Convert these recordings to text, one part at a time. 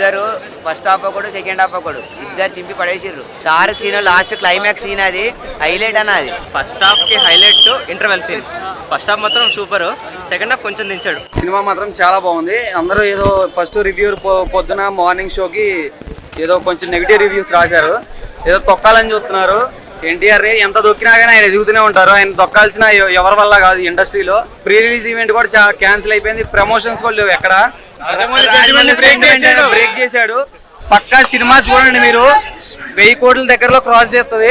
ఇద్దరు first half ఒకడు second half ఒకడు ఇద్దరు చింపి పడేసిర్రు. Shark scene last climax scene అది హైలైట్ అన్న. అది ఫస్ట్ హాఫ్ కి highlight interval scene. First half మాత్రం సూపర్, సెకండ్ హాఫ్ కొంచెం దించాడు. సినిమా మాత్రం చాలా బాగుంది. అందరూ ఏదో ఫస్ట్ రివ్యూ పొద్దున మార్నింగ్ షోకి ఏదో కొంచెం నెగిటివ్ రివ్యూస్ రాశారు, ఏదో తొక్కాలని చూస్తున్నారు. ఎన్టీఆర్ ఎంత దొక్కినా కానీ ఆయన ఎదుగుతూనే ఉంటారు. ఆయన దొక్కాల్సిన ఎవరి వల్ల కాదు. ఇండస్ట్రీలో ప్రీ రిలీజ్ ఈవెంట్ కూడా క్యాన్సిల్ అయిపోయింది. ప్రమోషన్స్ కూడా లేవు ఎక్కడ. బ్రేక్ చేశాడు. పక్కా సినిమా చూడండి మీరు, 1000 కోట్ల దగ్గరలో క్రాస్ చేస్తుంది.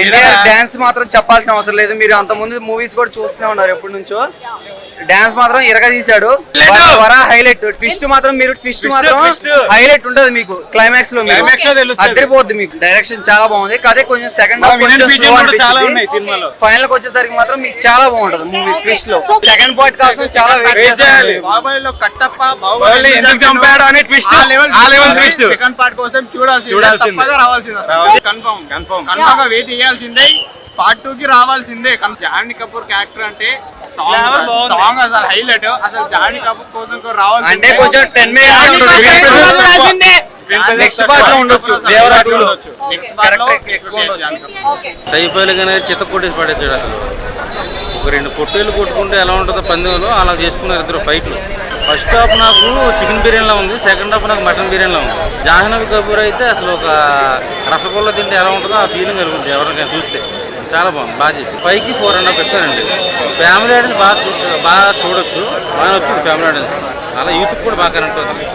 ఎన్టీఆర్ డాన్స్ మాత్రం చెప్పాల్సిన అవసరం లేదు. మీరు అంత ముందు మూవీస్ కూడా చూస్తూనే ఉన్నారు ఎప్పటి నుంచో. డాన్స్ మాత్రం ఇరగా తీశాడు. హైలైట్ ట్విస్ట్ మాత్రం హైలైట్ ఉంటది మీకు క్లైమాక్స్ లో. అద్దరిపోద్ది మీకు. డైరెక్షన్ చాలా బాగుంది. అదే కొంచెం సెకండ్ ఫైనల్ కి వచ్చేసరికి మాత్రం మీకు చాలా బాగుంటది మూవీ. ట్విస్ట్ లో సెకండ్ పార్ట్ కోసం చాలా వెయిట్ చేయాలి. సెకండ్ పార్ట్ కోసం కన్ఫర్మ్ వెయిట్ చేయాల్సిందే. పార్ట్ 2 కి రావాల్సిందే. జాన్వీ కపూర్ క్యారెక్టర్ అంటే సాంగ్ అసలు హైలైట్. అసలు జాన్వీ కపూర్ కోసం రావాల్సిందే. అంటే కొంచెం 10 నెక్స్ట్ పార్ట్ లో ఉండొచ్చు. సైఫైలుగానే చిత్త కొట్టేసి పడేసాడు. అసలు ఒక 2 పొట్టేళ్ళు కొట్టుకుంటే ఎలా ఉంటుందో పందెంలో అలా చేసుకున్నారు ఇద్దరు ఫైట్లు. ఫస్ట్ హాఫ్ నాకు చికెన్ బిర్యానీలో ఉంది, సెకండ్ హాఫ్ నాకు మటన్ బిర్యానీలో ఉంది. జాహ్నవి కపూర్ అయితే అసలు ఒక రసగుల్లా తింటే ఎలా ఉంటుందో ఆ ఫీలింగ్ కలుగుతుంది ఎవరికైనా చూస్తే. చాలా బాగుంది, బాగా చేసి 5కి 4.5 ఇస్తానండి. ఫ్యామిలీ ఆడియన్స్ బాగా చూడొచ్చు, బాగా వచ్చింది ఫ్యామిలీ ఆడియన్స్. అలా యూత్ కూడా బాగా కనెక్ట్ అవుతుంది.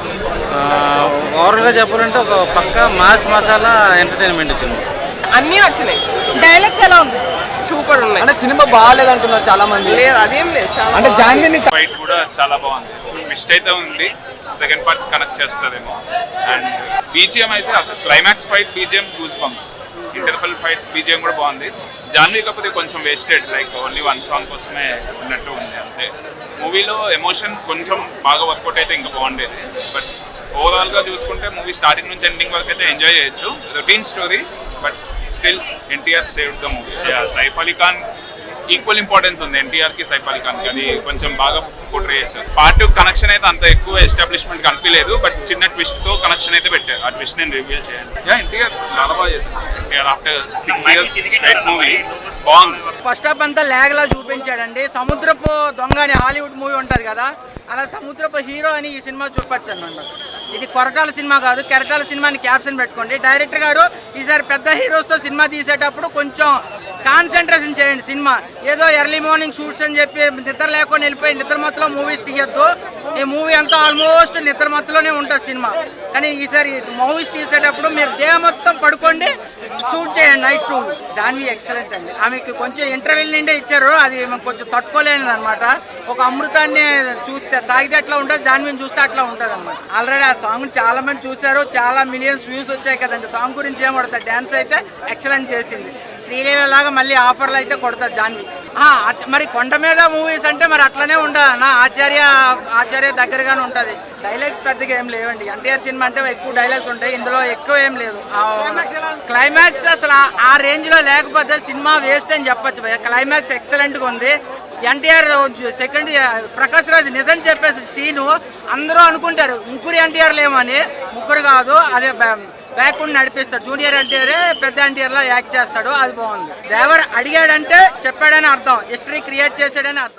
ఓవరాల్గా చెప్పాలంటే ఒక పక్క మాస్ మసాలా ఎంటర్టైన్మెంట్ సినిమా. అన్నీ నచ్చినాయి. డైలాగ్స్ ఎలా ఉంది? సూపర్ ఉన్నాయి. అంటే సినిమా బాగాలేదు అంటున్నారు చాలా మంది. అదేం లేదు, అంటే జాన్వీ ఫైట్ కూడా చాలా బాగుంది. ట్విస్ట్ అయితే ఉంది, సెకండ్ పార్ట్ కనెక్ట్ చేస్తుందేమో. అండ్ బీజిఎం అయితే అసలు climax fight BGM goose bumps. Interval fight BGM కూడా బాగుంది. జాన్వీ కాకపోతే కొంచెం వేస్టెడ్, లైక్ ఓన్లీ 1 సాంగ్ కోసమే ఉన్నట్టు ఉంది అంతే. మూవీలో ఎమోషన్ కొంచెం బాగా వర్కౌట్ అయితే ఇంకా బాగుండేది. బట్ ఓవరాల్ గా చూసుకుంటే మూవీ స్టార్టింగ్ నుంచి ఎండింగ్ వరకు అయితే ఎంజాయ్ చేయొచ్చు. Routine story but still NTR saved the movie. Saif Ali Khan equal importance ఉంది ఎన్టీఆర్ కి సైఫ్ అలీ ఖాన్ కి. అది కొంచెం బాగా పోర్ట్రే చేశారు. పార్ట్ 2 కనెక్షన్ అయితే అంత ఎక్కువ ఎస్టాబ్లిష్మెంట్ కనిపించలేదు, బట్ చిన్న ట్విస్ట్ తో కనెక్షన్ అయితే పెట్టారు. ఆ ట్విస్ట్ నేను రివీల్ చేయాలి. ఎన్టీఆర్ చాలా బాగా చేశారు. NTR after 6 years straight movie బాగుంది. ఫస్ట్ హాఫ్ అంతా లాగ్ లా చూపించాడండి. సముద్రపు దొంగ అని హాలీవుడ్ మూవీ ఉంటది కదా, అలా సముద్రపు హీరో అని ఈ సినిమా చూపించాను అన్నమాట. ఇది కొరటాల సినిమా కాదు, కెరటాల సినిమాని క్యాప్షన్ పెట్టుకోండి. డైరెక్టర్ గారు ఈసారి పెద్ద హీరోస్తో సినిమా తీసేటప్పుడు కొంచెం కాన్సన్ట్రేషన్ చేయండి. సినిమా ఏదో ఎర్లీ మార్నింగ్ షూట్స్ అని చెప్పి నిద్ర లేకుండా వెళ్ళిపోయి నిద్ర మత్తులో మూవీస్ తీయొద్దు. ఈ మూవీ అంతా ఆల్మోస్ట్ నిద్ర మత్తులోనే ఉంటుంది సినిమా. కానీ ఈసారి మూవీస్ తీసేటప్పుడు మీరు డే మొత్తం పడుకోండి, షూట్ చేయండి నైట్ 2. జాన్వీ ఎక్సలెంట్ అండి. ఆమెకి కొంచెం ఇంటర్వెల్ నిండే ఇచ్చారు, అది కొంచెం తట్టుకోలేనిది అనమాట. ఒక అమృతాన్ని చూస్తే తాగితే అట్లా ఉంటుంది, జాన్వీని చూస్తే అట్లా ఉంటుంది అనమాట. ఆల్రెడీ ఆ సాంగ్ చాలా మంది చూశారు, చాలా మిలియన్స్ వ్యూస్ వచ్చాయి కదండి. సాంగ్ గురించి ఏం కొడతారు, డ్యాన్స్ అయితే ఎక్సలెంట్ చేసింది. శ్రీలీల లాగా మళ్ళీ ఆఫర్లు అయితే కొడతారు జాన్వీ. మరి కొండ మీద మూవీస్ అంటే మరి అట్లనే ఉంటుంది అన్న. ఆచార్య దగ్గరగానే ఉంటుంది. డైలాగ్స్ పెద్దగా ఏం లేవండి. ఎన్టీఆర్ సినిమా అంటే ఎక్కువ డైలాగ్స్ ఉంటాయి, ఇందులో ఎక్కువ ఏం లేదు. క్లైమాక్స్ అసలు ఆ రేంజ్ లో లేకపోతే సినిమా వేస్ట్ అని చెప్పొచ్చు. క్లైమాక్స్ ఎక్సలెంట్ గా ఉంది. ఎన్టీఆర్ సెకండ్ ప్రకాష్ రాజ్ నిజం చెప్పేసి సీను అందరూ అనుకుంటారు ముగ్గురు ఎన్టీఆర్లు ఏమని. ముగ్గురు కాదు, అదే బ్యాక్ ఉండి నడిపిస్తాడు. జూనియర్ ఎన్టీఆర్ పెద్ద ఎన్టీఆర్ లా యాక్ట్ చేస్తాడు, అది బాగుంది. దేవర్ అడిగాడంటే చెప్పాడని అర్థం, హిస్టరీ క్రియేట్ చేశాడని అర్థం.